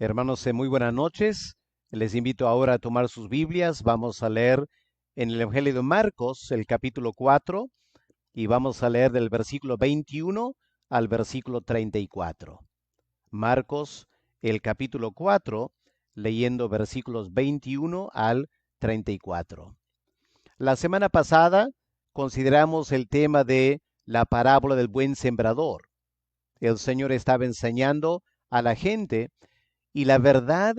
Hermanos, muy buenas noches. Les invito ahora a tomar sus Biblias. Vamos a leer en el Evangelio de Marcos, el capítulo 4, y vamos a leer del versículo 21 al versículo 34. Marcos, el capítulo 4, leyendo versículos 21 al 34. La semana pasada consideramos el tema de la parábola del buen sembrador. El Señor estaba enseñando a la gente y la verdad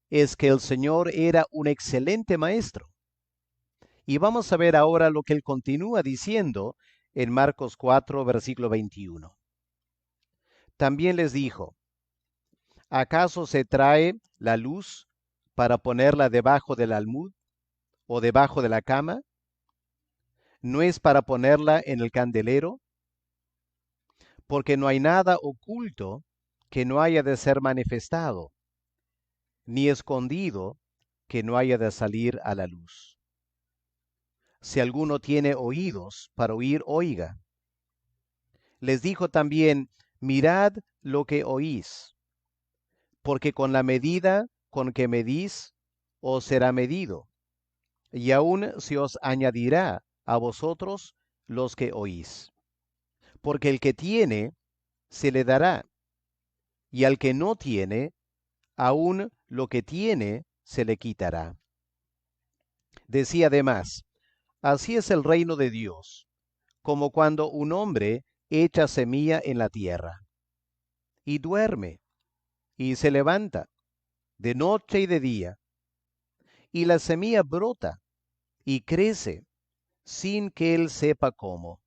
es que el Señor era un excelente maestro. Y vamos a ver ahora lo que él continúa diciendo en Marcos 4, versículo 21. También les dijo, ¿acaso se trae la luz para ponerla debajo del almud o debajo de la cama? ¿No es para ponerla en el candelero? Porque no hay nada oculto que no haya de ser manifestado, ni escondido que no haya de salir a la luz. Si alguno tiene oídos para oír, oiga. Les dijo también, mirad lo que oís, porque con la medida con que medís, os será medido, y aún se os añadirá a vosotros los que oís. Porque el que tiene, se le dará, y al que no tiene, aún lo que tiene, se le quitará. Decía además, así es el reino de Dios, como cuando un hombre echa semilla en la tierra, y duerme, y se levanta, de noche y de día, y la semilla brota, y crece, sin que él sepa cómo,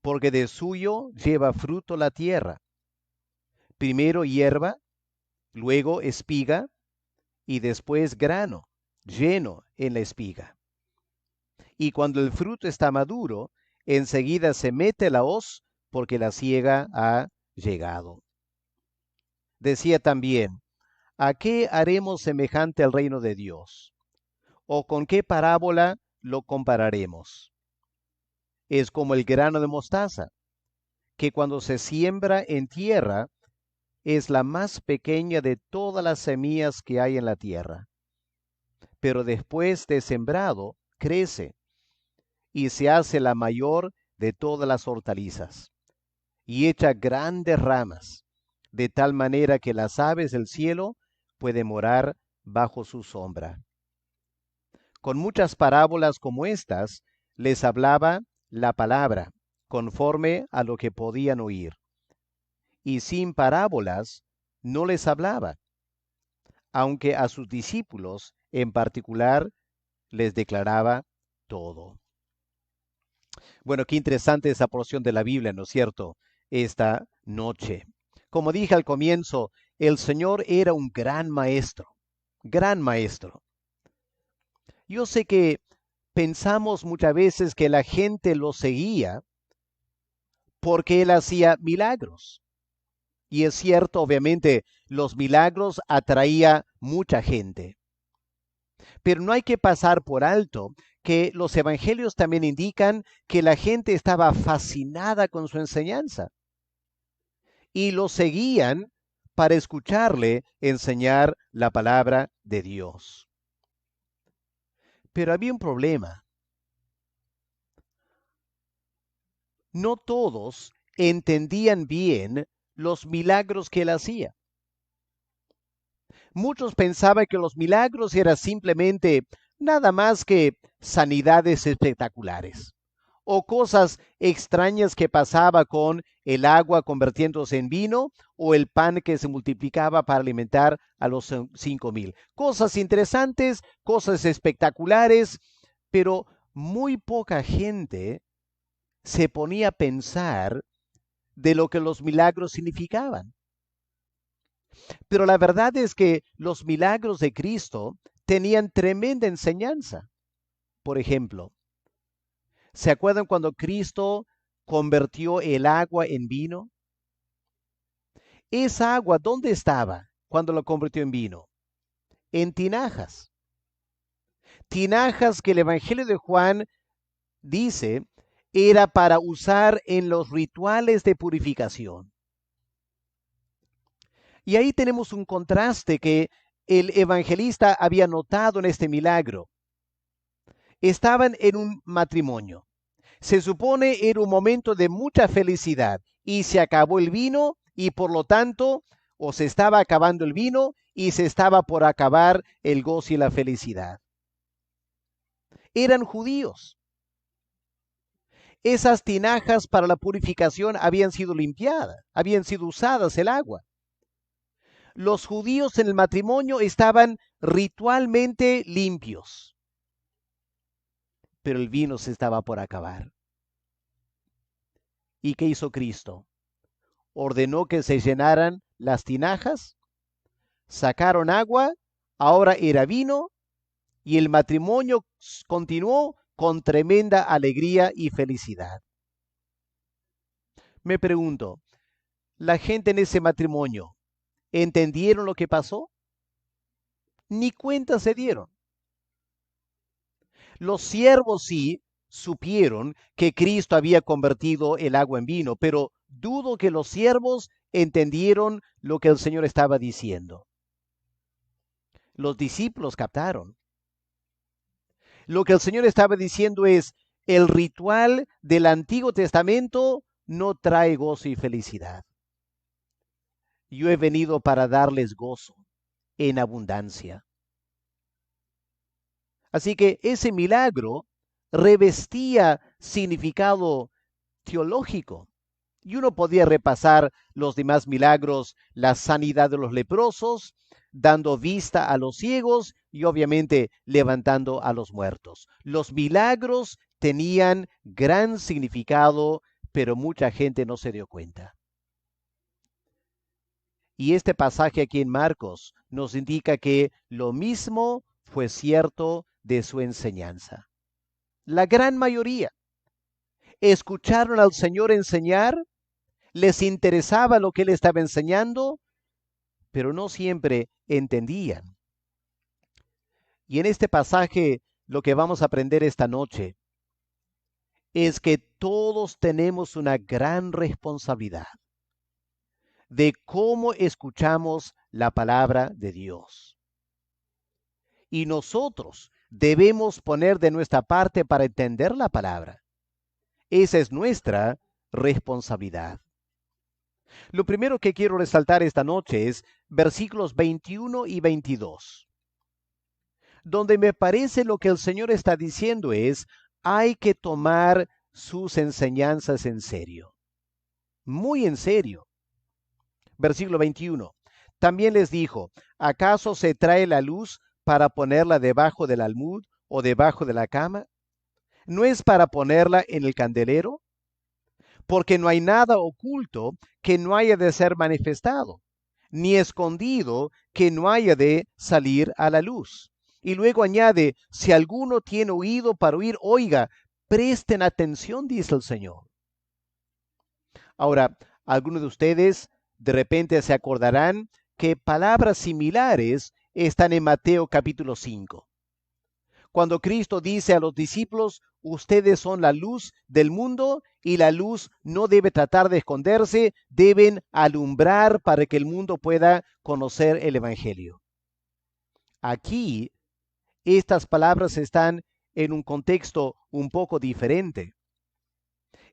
porque de suyo lleva fruto la tierra, primero hierba, luego espiga, y después grano, lleno en la espiga. Y cuando el fruto está maduro, enseguida se mete la hoz, porque la siega ha llegado. Decía también, ¿a qué haremos semejante al reino de Dios? ¿O con qué parábola lo compararemos? Es como el grano de mostaza, que cuando se siembra en tierra es la más pequeña de todas las semillas que hay en la tierra. Pero después de sembrado, crece y se hace la mayor de todas las hortalizas, y echa grandes ramas, de tal manera que las aves del cielo pueden morar bajo su sombra. Con muchas parábolas como estas, les hablaba la palabra, conforme a lo que podían oír. Y sin parábolas no les hablaba, aunque a sus discípulos en particular les declaraba todo. Bueno, qué interesante esa porción de la Biblia, ¿no es cierto? Esta noche. Como dije al comienzo, el Señor era un gran maestro, gran maestro. Yo sé que pensamos muchas veces que la gente lo seguía porque él hacía milagros. Y es cierto, obviamente, los milagros atraía mucha gente. Pero no hay que pasar por alto que los evangelios también indican que la gente estaba fascinada con su enseñanza y lo seguían para escucharle enseñar la palabra de Dios. Pero había un problema. No todos entendían bien los milagros que él hacía. Muchos pensaban que los milagros eran simplemente nada más que sanidades espectaculares o cosas extrañas que pasaba con el agua convirtiéndose en vino o el pan que se multiplicaba para alimentar a los 5,000. Cosas interesantes, cosas espectaculares, pero muy poca gente se ponía a pensar de lo que los milagros significaban. Pero la verdad es que los milagros de Cristo tenían tremenda enseñanza. Por ejemplo, ¿se acuerdan cuando Cristo convirtió el agua en vino? Esa agua, ¿dónde estaba cuando lo convirtió en vino? En tinajas. Tinajas que el Evangelio de Juan dice era para usar en los rituales de purificación. Y ahí tenemos un contraste que el evangelista había notado en este milagro. Estaban en un matrimonio. Se supone era un momento de mucha felicidad y se acabó el vino y por lo tanto, o se estaba acabando el vino y se estaba por acabar el gozo y la felicidad. Eran judíos. Esas tinajas para la purificación habían sido limpiadas, habían sido usadas el agua. Los judíos en el matrimonio estaban ritualmente limpios, pero el vino se estaba por acabar. ¿Y qué hizo Cristo? Ordenó que se llenaran las tinajas, sacaron agua, ahora era vino, y el matrimonio continuó con tremenda alegría y felicidad. Me pregunto, ¿la gente en ese matrimonio entendieron lo que pasó? Ni cuenta se dieron. Los siervos sí supieron que Cristo había convertido el agua en vino, pero dudo que los siervos entendieron lo que el Señor estaba diciendo. Los discípulos captaron. Lo que el Señor estaba diciendo es, el ritual del Antiguo Testamento no trae gozo y felicidad. Yo he venido para darles gozo en abundancia. Así que ese milagro revestía significado teológico. Y uno podía repasar los demás milagros, la sanidad de los leprosos, dando vista a los ciegos y obviamente levantando a los muertos. Los milagros tenían gran significado, pero mucha gente no se dio cuenta. Y este pasaje aquí en Marcos nos indica que lo mismo fue cierto de su enseñanza. La gran mayoría escucharon al Señor enseñar, les interesaba lo que él estaba enseñando, pero no siempre entendían. Y en este pasaje lo que vamos a aprender esta noche es que todos tenemos una gran responsabilidad de cómo escuchamos la palabra de Dios. Y nosotros debemos poner de nuestra parte para entender la palabra. Esa es nuestra responsabilidad. Lo primero que quiero resaltar esta noche es versículos 21 y 22, donde me parece lo que el Señor está diciendo es, hay que tomar sus enseñanzas en serio, muy en serio. Versículo 21, también les dijo, ¿acaso se trae la luz para ponerla debajo del almud o debajo de la cama? ¿No es para ponerla en el candelero? Porque no hay nada oculto que no haya de ser manifestado, ni escondido que no haya de salir a la luz. Y luego añade, si alguno tiene oído para oír, oiga, presten atención, dice el Señor. Ahora, algunos de ustedes de repente se acordarán que palabras similares están en Mateo capítulo 5. Cuando Cristo dice a los discípulos, ustedes son la luz del mundo y la luz no debe tratar de esconderse, deben alumbrar para que el mundo pueda conocer el Evangelio. Aquí, estas palabras están en un contexto un poco diferente.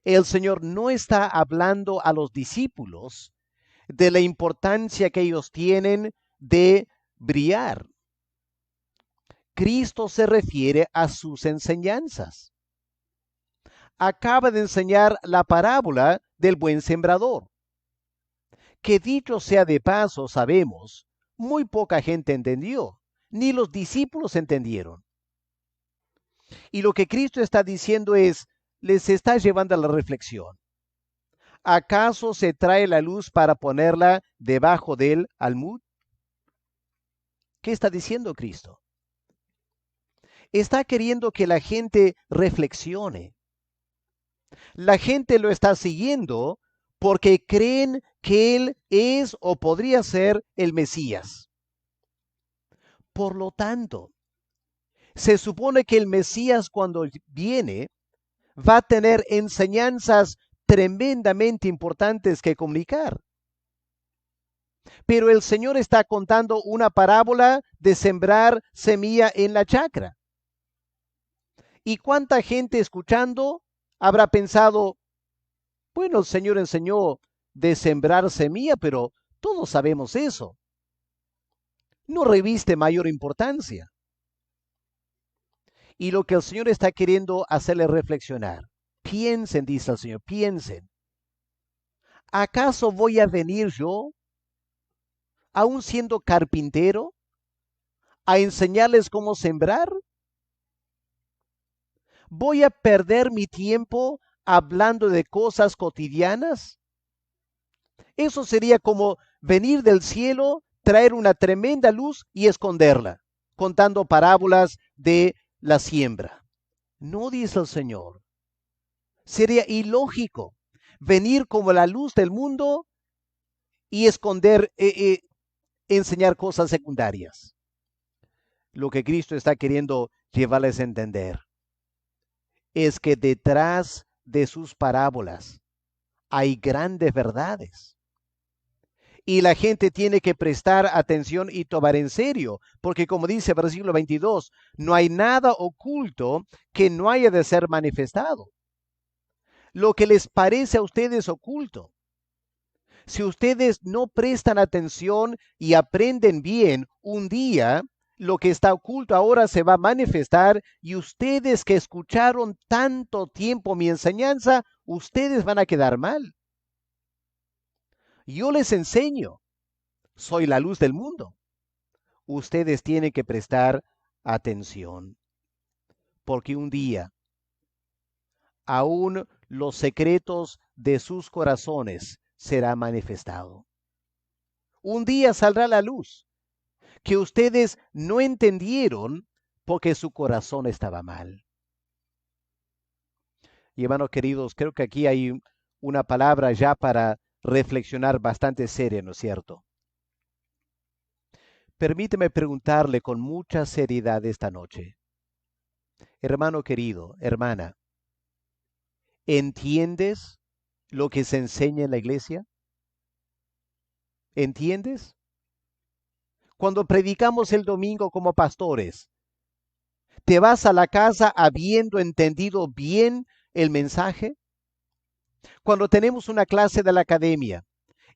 El Señor no está hablando a los discípulos de la importancia que ellos tienen de brillar. Cristo se refiere a sus enseñanzas. Acaba de enseñar la parábola del buen sembrador, que dicho sea de paso, sabemos, muy poca gente entendió, ni los discípulos entendieron. Y lo que Cristo está diciendo es, les está llevando a la reflexión. ¿Acaso se trae la luz para ponerla debajo del almud? ¿Qué está diciendo Cristo? Está queriendo que la gente reflexione. La gente lo está siguiendo porque creen que Él es o podría ser el Mesías. Por lo tanto, se supone que el Mesías cuando viene va a tener enseñanzas tremendamente importantes que comunicar. Pero el Señor está contando una parábola de sembrar semilla en la chacra. ¿Y cuánta gente escuchando habrá pensado, bueno, el Señor enseñó de sembrar semilla, pero todos sabemos eso? No reviste mayor importancia. Y lo que el Señor está queriendo hacerle reflexionar. Piensen, dice el Señor, piensen. ¿Acaso voy a venir yo, aún siendo carpintero, a enseñarles cómo sembrar? ¿Voy a perder mi tiempo hablando de cosas cotidianas? Eso sería como venir del cielo, traer una tremenda luz y esconderla, contando parábolas de la siembra. No, dice el Señor. Sería ilógico venir como la luz del mundo y esconder, enseñar cosas secundarias. Lo que Cristo está queriendo llevarles a entender es que detrás de sus parábolas hay grandes verdades. Y la gente tiene que prestar atención y tomar en serio, porque como dice el versículo 22, no hay nada oculto que no haya de ser manifestado. Lo que les parece a ustedes oculto, si ustedes no prestan atención y aprenden bien, un día lo que está oculto ahora se va a manifestar y ustedes que escucharon tanto tiempo mi enseñanza, ustedes van a quedar mal. Yo les enseño, soy la luz del mundo. Ustedes tienen que prestar atención, porque un día aún los secretos de sus corazones será manifestado. Un día saldrá la luz que ustedes no entendieron porque su corazón estaba mal. Y hermanos queridos, creo que aquí hay una palabra ya para reflexionar bastante seria, ¿no es cierto? Permíteme preguntarle con mucha seriedad esta noche. Hermano querido, hermana, ¿entiendes lo que se enseña en la iglesia? ¿Entiendes? Cuando predicamos el domingo como pastores, ¿te vas a la casa habiendo entendido bien el mensaje? Cuando tenemos una clase de la academia,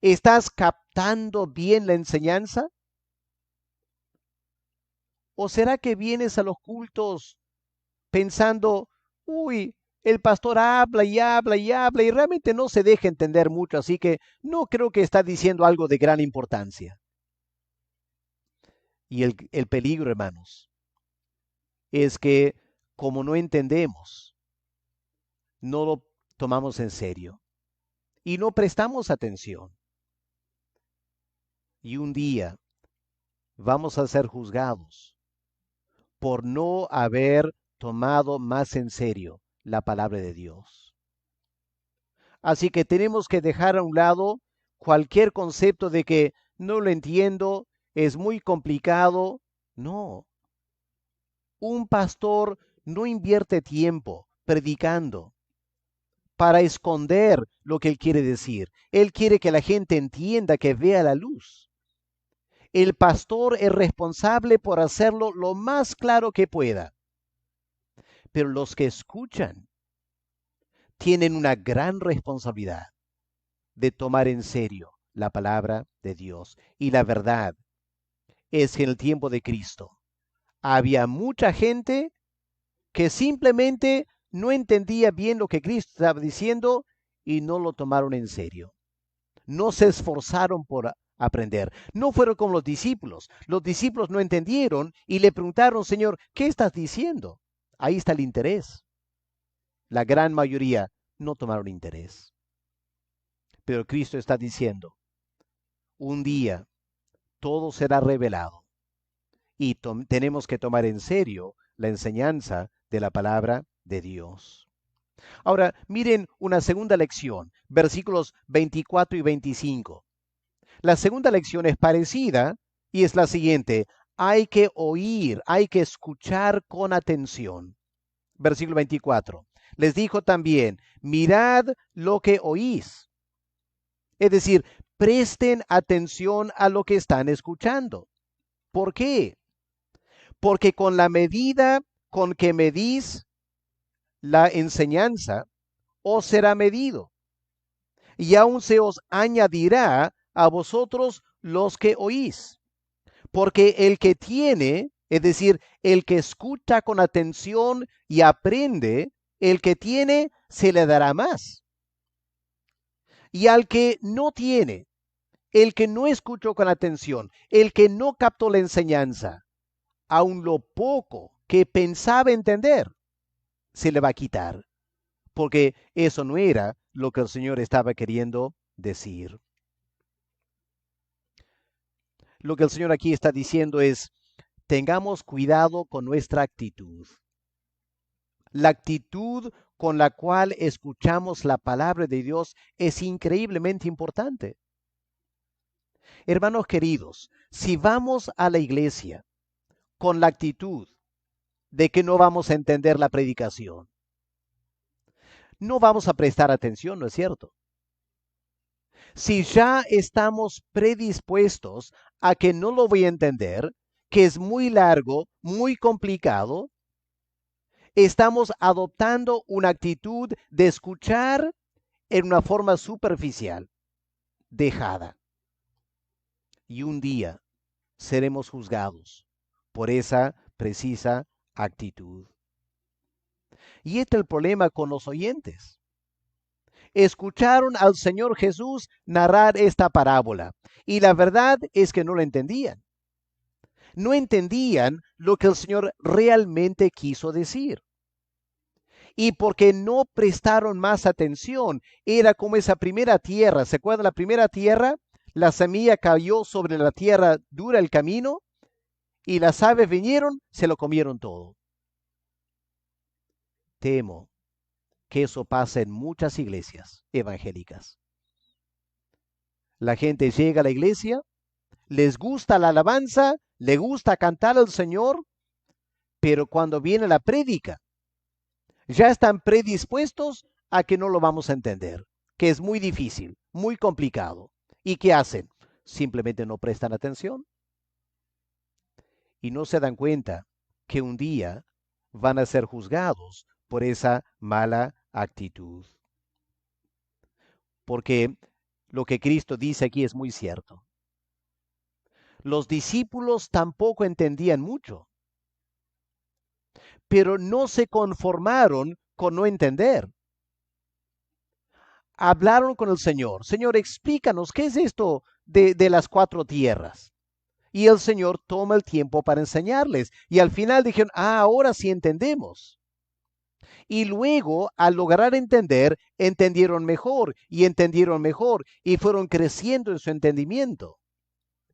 ¿estás captando bien la enseñanza? ¿O será que vienes a los cultos pensando, uy, el pastor habla y habla y habla y realmente no se deja entender mucho, así que no creo que está diciendo algo de gran importancia? Y el peligro, hermanos, es que como no entendemos, no lo tomamos en serio y no prestamos atención. Y un día vamos a ser juzgados por no haber tomado más en serio la palabra de Dios. Así que tenemos que dejar a un lado cualquier concepto de que no lo entiendo, es muy complicado. No, un pastor no invierte tiempo predicando para esconder lo que él quiere decir. Él quiere que la gente entienda, que vea la luz. El pastor es responsable por hacerlo lo más claro que pueda. Pero los que escuchan tienen una gran responsabilidad de tomar en serio la palabra de Dios. Y la verdad es que en el tiempo de Cristo había mucha gente que simplemente no entendía bien lo que Cristo estaba diciendo y no lo tomaron en serio. No se esforzaron por aprender. No fueron como los discípulos. Los discípulos no entendieron y le preguntaron, Señor, ¿qué estás diciendo? Ahí está el interés. La gran mayoría no tomaron interés. Pero Cristo está diciendo, un día todo será revelado y tenemos que tomar en serio la enseñanza de la palabra de Dios. Ahora, miren una segunda lección, versículos 24 y 25. La segunda lección es parecida y es la siguiente. Hay que oír, hay que escuchar con atención. Versículo 24. Les dijo también, mirad lo que oís. Es decir, presten atención a lo que están escuchando. ¿Por qué? Porque con la medida con que medís la enseñanza, os será medido, y aún se os añadirá a vosotros los que oís. Porque el que tiene, es decir, el que escucha con atención y aprende, el que tiene se le dará más. Y al que no tiene, el que no escuchó con atención, el que no captó la enseñanza, aun lo poco que pensaba entender, se le va a quitar. Porque eso no era lo que el Señor estaba queriendo decir. Lo que el Señor aquí está diciendo es, tengamos cuidado con nuestra actitud. La actitud con la cual escuchamos la palabra de Dios es increíblemente importante. Hermanos queridos, si vamos a la iglesia con la actitud de que no vamos a entender la predicación, no vamos a prestar atención, ¿no es cierto? Si ya estamos predispuestos a que no lo voy a entender, que es muy largo, muy complicado, estamos adoptando una actitud de escuchar en una forma superficial, dejada. Y un día seremos juzgados por esa precisa actitud. Y este es el problema con los oyentes. Escucharon al Señor Jesús narrar esta parábola y la verdad es que no la entendían. No entendían lo que el Señor realmente quiso decir. Y porque no prestaron más atención, era como esa primera tierra. ¿Se acuerdan la primera tierra? La semilla cayó sobre la tierra dura el camino y las aves vinieron, se lo comieron todo. Temo que eso pasa en muchas iglesias evangélicas. La gente llega a la iglesia, les gusta la alabanza, le gusta cantar al Señor, pero cuando viene la prédica, ya están predispuestos a que no lo vamos a entender, que es muy difícil, muy complicado. ¿Y qué hacen? Simplemente no prestan atención. Y no se dan cuenta que un día van a ser juzgados por esa mala actitud. Porque lo que Cristo dice aquí es muy cierto. Los discípulos tampoco entendían mucho, pero no se conformaron con no entender. Hablaron con el Señor. Señor, explícanos, ¿qué es esto de las cuatro tierras? Y el Señor toma el tiempo para enseñarles. Y al final dijeron, ahora sí entendemos. Y luego, al lograr entender, entendieron mejor y fueron creciendo en su entendimiento.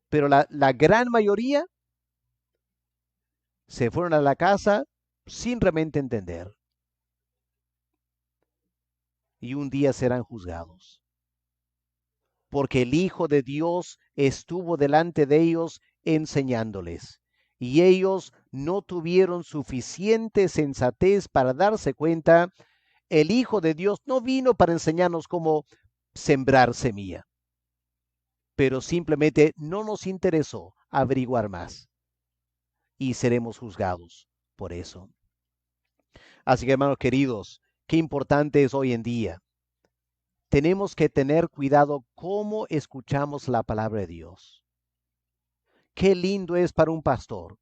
Pero la gran mayoría se fueron a la casa sin realmente entender. Y un día serán juzgados. Porque el Hijo de Dios estuvo delante de ellos enseñándoles. Y ellos no tuvieron suficiente sensatez para darse cuenta. El Hijo de Dios no vino para enseñarnos cómo sembrar semilla, pero simplemente no nos interesó averiguar más y seremos juzgados por eso. Así que, hermanos queridos, qué importante es hoy en día. Tenemos que tener cuidado cómo escuchamos la palabra de Dios. Qué lindo es para un pastor.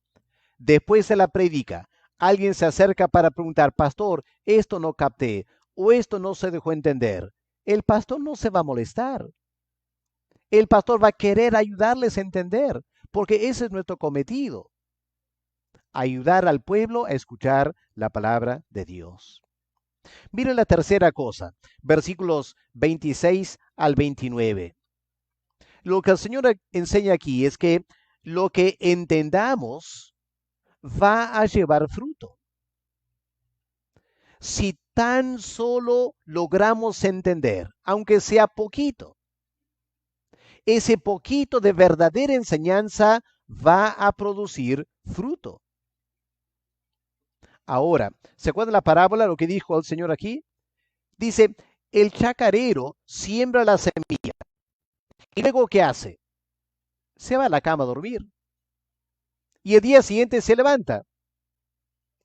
Después de la prédica, alguien se acerca para preguntar, pastor, esto no capté o esto no se dejó entender. El pastor no se va a molestar. El pastor va a querer ayudarles a entender, porque ese es nuestro cometido. Ayudar al pueblo a escuchar la palabra de Dios. Miren la tercera cosa, versículos 26 al 29. Lo que el Señor enseña aquí es que lo que entendamos va a llevar fruto. Si tan solo logramos entender, aunque sea poquito, ese poquito de verdadera enseñanza va a producir fruto. Ahora, ¿se acuerdan la parábola, lo que dijo el Señor aquí? Dice, el chacarero siembra la semilla ¿Y luego qué hace? Se va a la cama a dormir. Y el día siguiente se levanta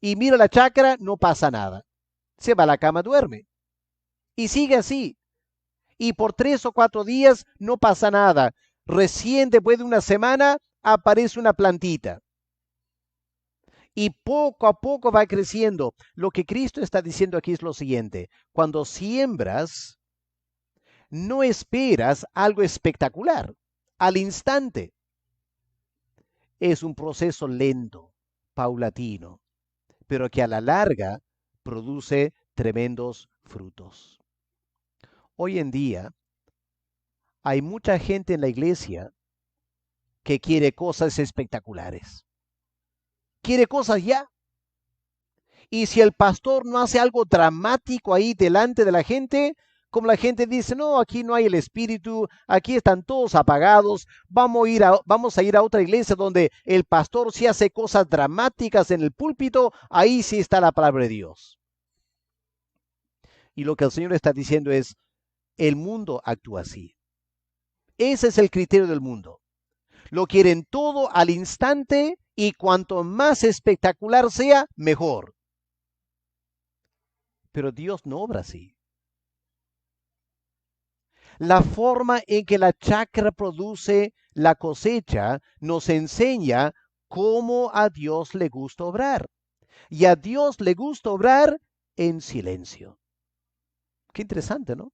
y mira la chacra, no pasa nada. Se va a la cama, duerme. Y sigue así. Y por 3 o 4 días no pasa nada. Recién después de una semana aparece una plantita. Y poco a poco va creciendo. Lo que Cristo está diciendo aquí es lo siguiente. Cuando siembras, no esperas algo espectacular al instante. Es un proceso lento, paulatino, pero que a la larga produce tremendos frutos. Hoy en día hay mucha gente en la iglesia que quiere cosas espectaculares. Quiere cosas ya. Y si el pastor no hace algo dramático ahí delante de la gente, como la gente dice, no, aquí no hay el espíritu, aquí están todos apagados, vamos a ir a otra iglesia donde el pastor sí hace cosas dramáticas en el púlpito, ahí sí está la palabra de Dios. Y lo que el Señor está diciendo es, el mundo actúa así. Ese es el criterio del mundo. Lo quieren todo al instante y cuanto más espectacular sea, mejor. Pero Dios no obra así. La forma en que la chacra produce la cosecha nos enseña cómo a Dios le gusta obrar. Y a Dios le gusta obrar en silencio. Qué interesante, ¿no?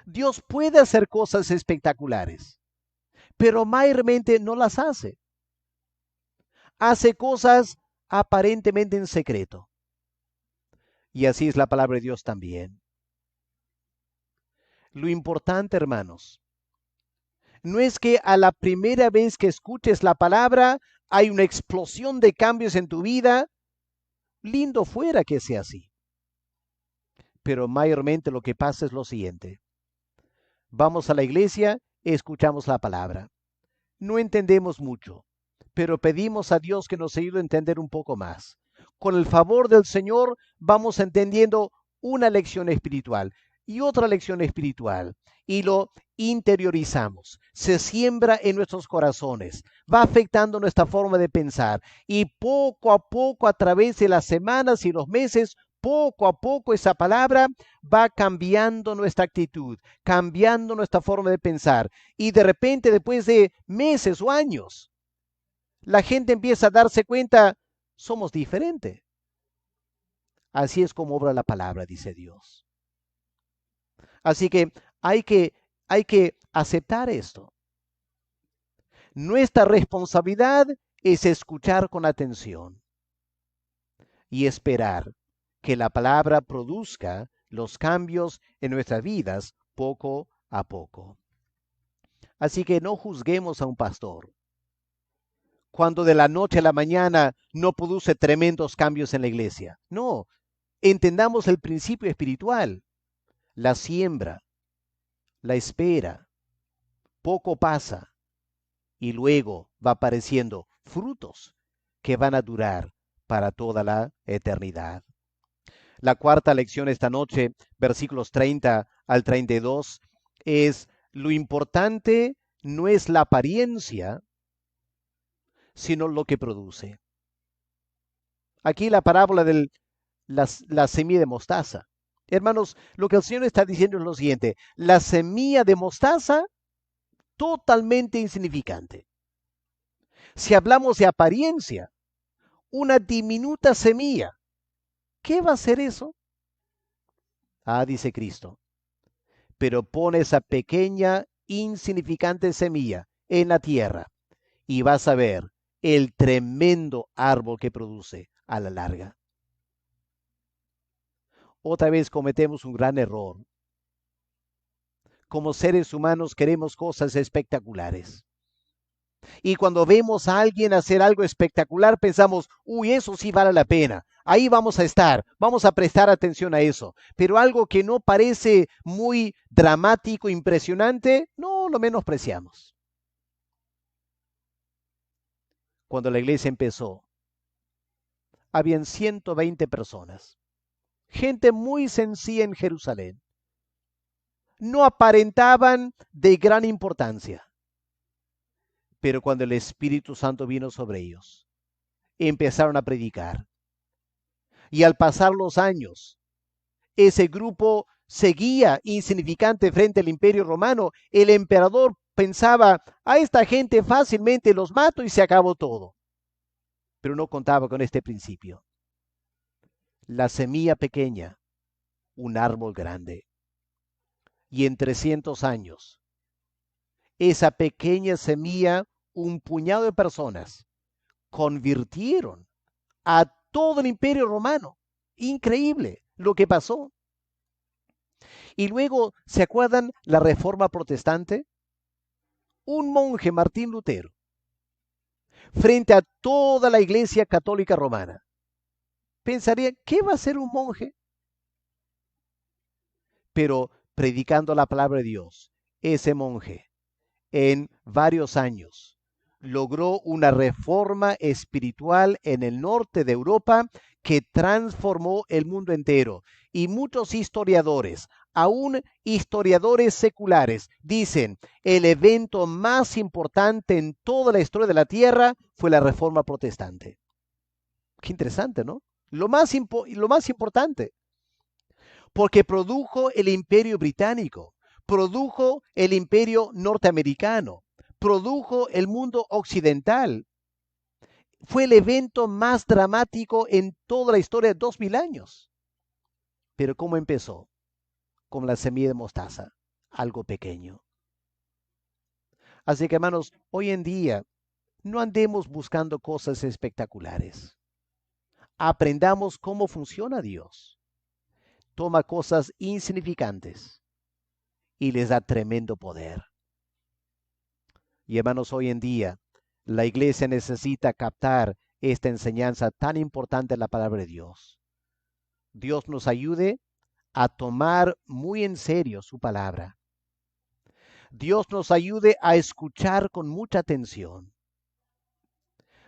Dios puede hacer cosas espectaculares, pero mayormente no las hace. Hace cosas aparentemente en secreto. Y así es la palabra de Dios también. Lo importante, hermanos, no es que a la primera vez que escuches la palabra hay una explosión de cambios en tu vida. Lindo fuera que sea así. Pero mayormente lo que pasa es lo siguiente. Vamos a la iglesia, escuchamos la palabra. No entendemos mucho, pero pedimos a Dios que nos ayude a entender un poco más. Con el favor del Señor vamos entendiendo una lección espiritual y otra lección espiritual y lo interiorizamos. Se siembra en nuestros corazones, va afectando nuestra forma de pensar y poco a poco a través de las semanas y los meses, poco a poco esa palabra va cambiando nuestra actitud, cambiando nuestra forma de pensar y de repente después de meses o años, la gente empieza a darse cuenta, somos diferentes. Así es como obra la palabra, dice Dios. Así que hay que, hay que aceptar esto. Nuestra responsabilidad es escuchar con atención y esperar que la palabra produzca los cambios en nuestras vidas poco a poco. Así que no juzguemos a un pastor cuando de la noche a la mañana no produce tremendos cambios en la iglesia. No, entendamos el principio espiritual. La siembra, la espera, poco pasa y luego va apareciendo frutos que van a durar para toda la eternidad. La cuarta lección esta noche, versículos 30 al 32, es lo importante no es la apariencia, sino lo que produce. Aquí la parábola de la semilla de mostaza. Hermanos, lo que el Señor está diciendo es lo siguiente, la semilla de mostaza totalmente insignificante. Si hablamos de apariencia, una diminuta semilla, ¿qué va a ser eso? Ah, dice Cristo, pero pone esa pequeña, insignificante semilla en la tierra y vas a ver el tremendo árbol que produce a la larga. Otra vez cometemos un gran error. Como seres humanos queremos cosas espectaculares. Y cuando vemos a alguien hacer algo espectacular, pensamos, uy, eso sí vale la pena. Ahí vamos a estar, vamos a prestar atención a eso. Pero algo que no parece muy dramático, impresionante, no lo menospreciamos. Cuando la iglesia empezó, habían 120 personas. Gente muy sencilla en Jerusalén. no aparentaban de gran importancia. Pero cuando el Espíritu Santo vino sobre ellos, empezaron a predicar. Y al pasar los años, ese grupo seguía insignificante frente al Imperio Romano. El emperador pensaba, a esta gente fácilmente los mato y se acabó todo. Pero no contaba con este principio. La semilla pequeña, un árbol grande. Y en 300 años, esa pequeña semilla, un puñado de personas, convirtieron a todo el Imperio Romano. Increíble lo que pasó. Y luego, ¿se acuerdan la Reforma Protestante? Un monje, Martín Lutero, frente a toda la Iglesia Católica Romana. Pensaría, ¿qué va a hacer un monje? Pero predicando la palabra de Dios, ese monje, en varios años, logró una reforma espiritual en el norte de Europa que transformó el mundo entero. Y muchos historiadores, aún historiadores seculares, dicen, el evento más importante en toda la historia de la Tierra fue la Reforma Protestante. Qué interesante, ¿no? Lo más importante, porque produjo el Imperio Británico, produjo el Imperio Norteamericano, produjo el mundo occidental. Fue el evento más dramático en toda la historia de 2000 años. Pero ¿cómo empezó? Como la semilla de mostaza, algo pequeño. Así que hermanos, hoy en día no andemos buscando cosas espectaculares. Aprendamos cómo funciona Dios. Toma cosas insignificantes y les da tremendo poder. Y hermanos, hoy en día la iglesia necesita captar esta enseñanza tan importante de la palabra de Dios. Dios nos ayude a tomar muy en serio su palabra. Dios nos ayude a escuchar con mucha atención.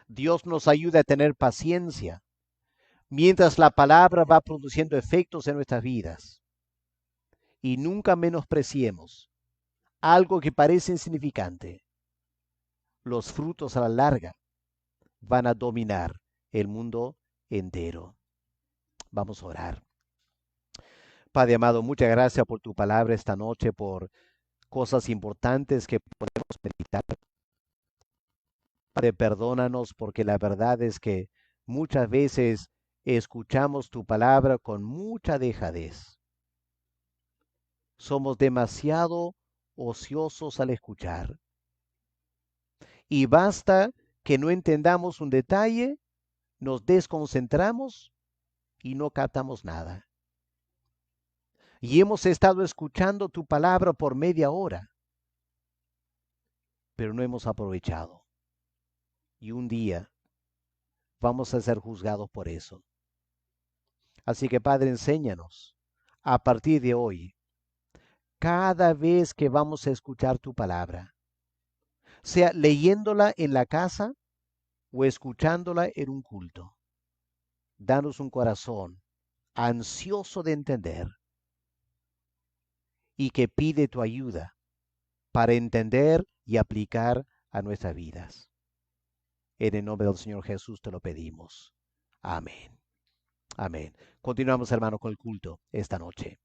Dios nos ayude a tener paciencia mientras la palabra va produciendo efectos en nuestras vidas. Y nunca menospreciemos algo que parece insignificante. Los frutos a la larga van a dominar el mundo entero. Vamos a orar. Padre amado, muchas gracias por tu palabra esta noche, por cosas importantes que podemos meditar. Padre, perdónanos porque la verdad es que muchas veces escuchamos tu palabra con mucha dejadez. Somos demasiado ociosos al escuchar. Y basta que no entendamos un detalle, nos desconcentramos y no captamos nada. Y hemos estado escuchando tu palabra por media hora, pero no hemos aprovechado. Y un día vamos a ser juzgados por eso. Así que Padre, enséñanos a partir de hoy, cada vez que vamos a escuchar tu palabra, sea leyéndola en la casa o escuchándola en un culto, danos un corazón ansioso de entender y que pide tu ayuda para entender y aplicar a nuestras vidas. En el nombre del Señor Jesús te lo pedimos. Amén. Amén. Continuamos, hermano, con el culto esta noche.